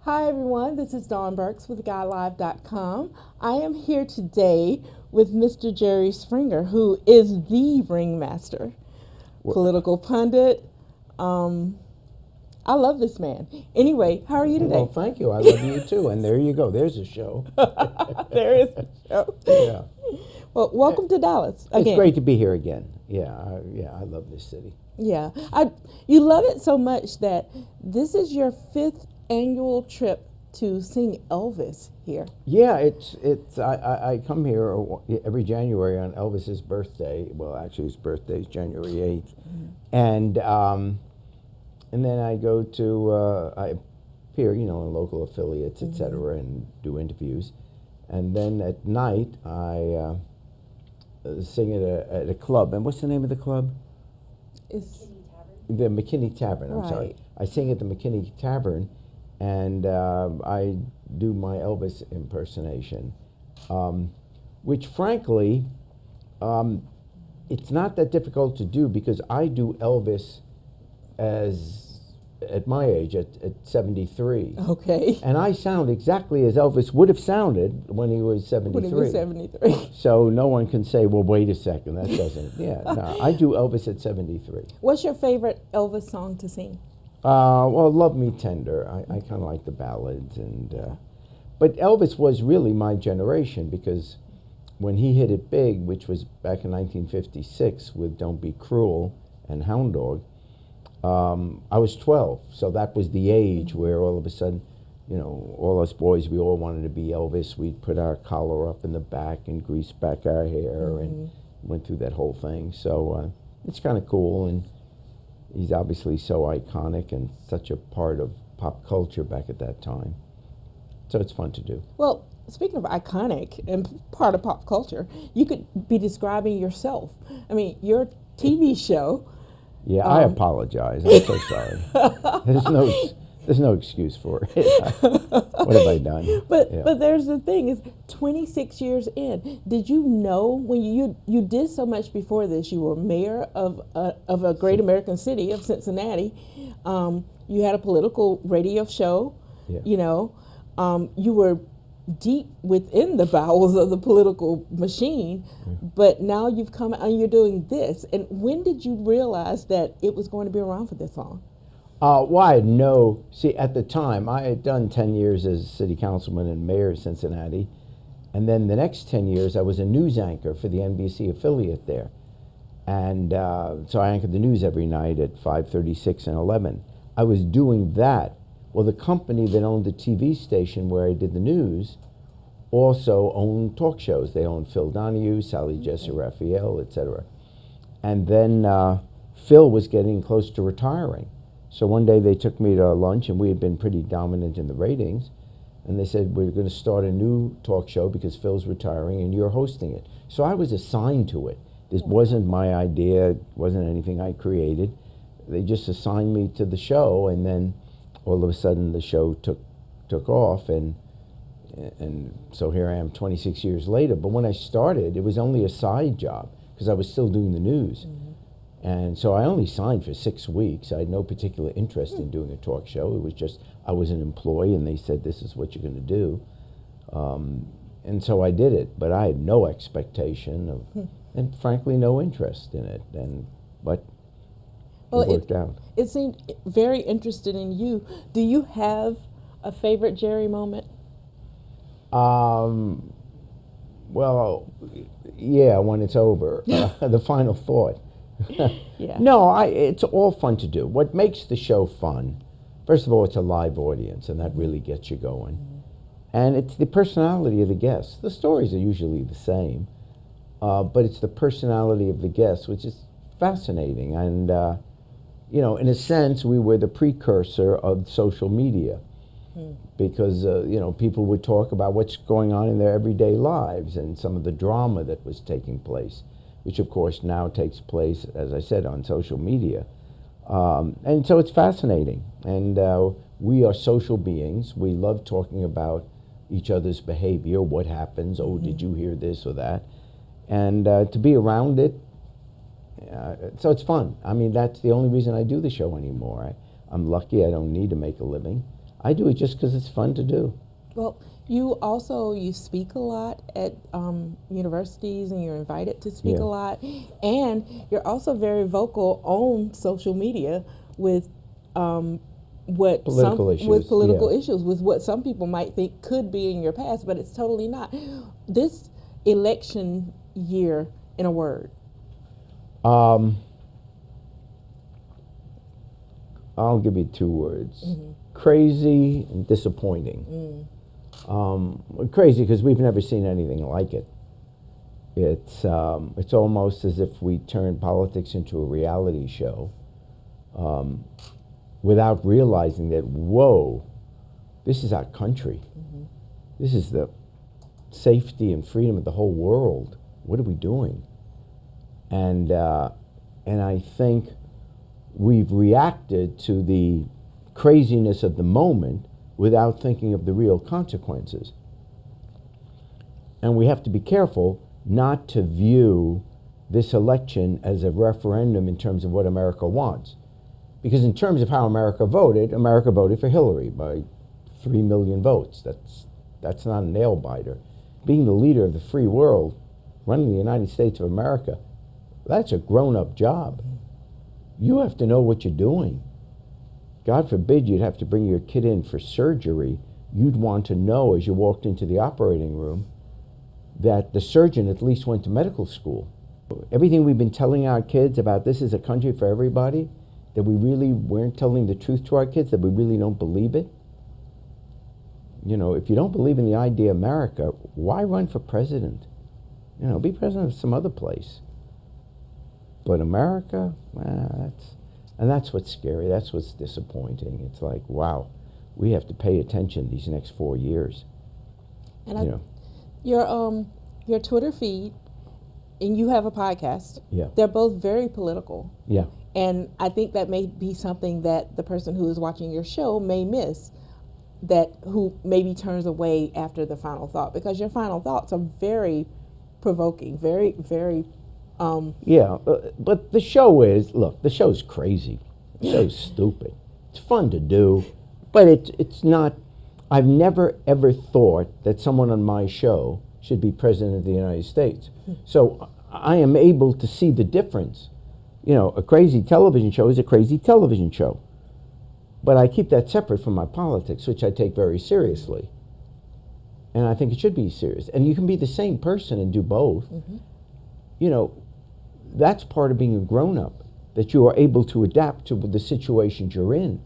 Hi everyone, this is Dawn Burkes with GuyLive.com. I am here today with Mr. Jerry Springer, who is the ringmaster, political pundit. I love this man. Anyway, how are you today? Well, thank you. I love you too. And there you go. There's a show. There is a show. Yeah. Well, welcome to Dallas again. It's great to be here again. Yeah, I love this city. Yeah, you love it so much that this is your 5th annual trip to sing Elvis here. Yeah, I come here every January on Elvis's birthday. Well, actually, his birthday is January 8th. Mm-hmm. And then I go to, I appear, in local affiliates, et cetera, and do interviews. And then at night, I sing at a club. And what's the name of the club? It's the McKinney Tavern. I'm right. sorry. I sing at the McKinney Tavern, and I do my Elvis impersonation, which frankly, it's not that difficult to do because I do Elvis at my age, at 73. Okay. And I sound exactly as Elvis would have sounded when he was 73. When he was 73. So no one can say, well, wait a second, that doesn't, no, I do Elvis at 73. What's your favorite Elvis song to sing? Well, Love Me Tender. I kind of like the ballads. But Elvis was really my generation because when he hit it big, which was back in 1956 with Don't Be Cruel and Hound Dog, I was 12, so that was the age where all of a sudden, all us boys, we all wanted to be Elvis. We'd put our collar up in the back and grease back our hair and went through that whole thing. So it's kind of cool, and he's obviously so iconic and such a part of pop culture back at that time. So it's fun to do. Well, speaking of iconic and part of pop culture, you could be describing yourself. I mean, your TV show. Yeah, I apologize. I'm so sorry. There's no excuse for it. What have I done? But there's the thing is 26 years in. Did you know when you did so much before this? You were mayor of a great American city of Cincinnati. You had a political radio show. Yeah. You were deep within the bowels of the political machine, but now you've come and you're doing this. And when did you realize that it was going to be around for this long? Well, at the time, I had done 10 years as city councilman and mayor of Cincinnati, and then the next 10 years I was a news anchor for the NBC affiliate there. And so I anchored the news every night at 5:36 and 11. I was doing that. Well, the company that owned the TV station where I did the news also owned talk shows. They owned Phil Donahue, Sally Jessy Raphael, etc. And then Phil was getting close to retiring. So one day they took me to lunch, and we had been pretty dominant in the ratings. And they said, we're going to start a new talk show because Phil's retiring and you're hosting it. So I was assigned to it. This wasn't my idea. It wasn't anything I created. They just assigned me to the show, and then all of a sudden the show took off, and so here I am 26 years later. But when I started, it was only a side job because I was still doing the news. And so I only signed for 6 weeks. I had no particular interest in doing a talk show. It was just I was an employee, and they said, this is what you're going to do. And so I did it, but I had no expectation of, and frankly, no interest in it. But it worked out. It seemed very interested in you. Do you have a favorite Jerry moment? Well, yeah, when it's over, the final thought. Yeah. No, it's all fun to do. What makes the show fun, first of all, it's a live audience, and that really gets you going. And it's the personality of the guests. The stories are usually the same, but it's the personality of the guests, which is fascinating. And in a sense, we were the precursor of social media because, people would talk about what's going on in their everyday lives and some of the drama that was taking place, which, of course, now takes place, as I said, on social media. And so it's fascinating. And we are social beings. We love talking about each other's behavior, what happens, oh, did you hear this or that? And to be around it, so it's fun. I mean, that's the only reason I do the show anymore. I'm lucky I don't need to make a living. I do it just because it's fun to do. Well, you speak a lot at universities, and you're invited to speak Yeah. a lot, and you're also very vocal on social media with what Political issues, with political yeah. issues, with what some people might think could be in your past, but it's totally not. This election year, in a word. I'll give you 2 words. Mm-hmm. Crazy and disappointing. Crazy because we've never seen anything like it. It's almost as if we turned politics into a reality show without realizing that, whoa, this is our country. Mm-hmm. This is the safety and freedom of the whole world. What are we doing? And I think we've reacted to the craziness of the moment without thinking of the real consequences. And we have to be careful not to view this election as a referendum in terms of what America wants. Because in terms of how America voted for Hillary by 3 million votes. That's not a nail biter. Being the leader of the free world, running the United States of America, that's a grown-up job. You have to know what you're doing. God forbid you'd have to bring your kid in for surgery. You'd want to know as you walked into the operating room that the surgeon at least went to medical school. Everything we've been telling our kids about this is a country for everybody, that we really weren't telling the truth to our kids, that we really don't believe it. You know, if you don't believe in the idea of America, why run for president? You know, be president of some other place. But America, that's what's scary. That's what's disappointing. It's like, wow, we have to pay attention these next 4 years. And your Twitter feed, and you have a podcast. Yeah. They're both very political. Yeah. And I think that may be something that the person who is watching your show may miss, that who maybe turns away after the final thought, because your final thoughts are very provoking, very, very. But the show's crazy. The show's stupid. It's fun to do, but it's not. I've never ever thought that someone on my show should be president of the United States. So I am able to see the difference. You know, a crazy television show is a crazy television show. But I keep that separate from my politics, which I take very seriously. And I think it should be serious. And you can be the same person and do both. Mm-hmm. You know, that's part of being a grown-up, that you are able to adapt to the situations you're in.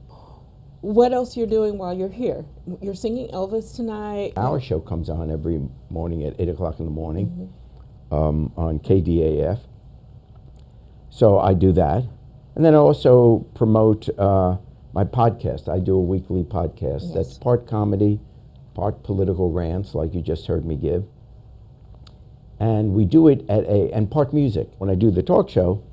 What else you're doing while you're here? You're singing Elvis tonight. Our show comes on every morning at 8 o'clock in the morning on KDAF. So I do that. And then I also promote my podcast. I do a weekly podcast. Yes. That's part comedy, part political rants, like you just heard me give. And we do it and part music. When I do the talk show,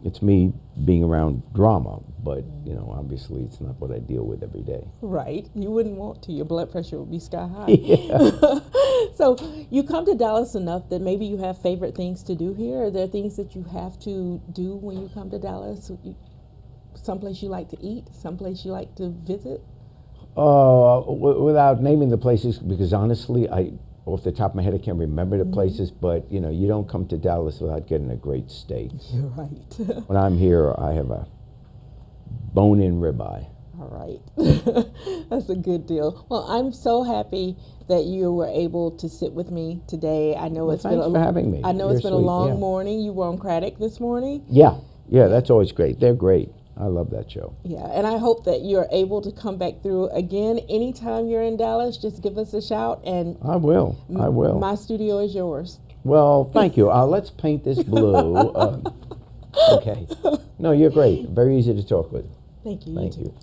it's me being around drama, but you know, obviously it's not what I deal with every day. Right. You wouldn't want to. Your blood pressure would be sky high. Yeah. So you come to Dallas enough that maybe you have favorite things to do here. Are there things that you have to do when you come to Dallas? Someplace you like to eat? Someplace you like to visit? Without naming the places, because honestly, off the top of my head, I can't remember the places, but you know, you don't come to Dallas without getting a great steak. You're right. When I'm here, I have a bone-in ribeye. All right. That's a good deal. Well, I'm so happy that you were able to sit with me today. I know Thanks for having me. I know You're it's been a sweet, long yeah. morning. You were on Craddock this morning. Yeah, that's always great. They're great. I love that show. Yeah, and I hope that you're able to come back through again. Anytime you're in Dallas, just give us a shout. And I will. My studio is yours. Well, thank you. Let's paint this blue. Okay. No, you're great. Very easy to talk with. Thank you. Thank you.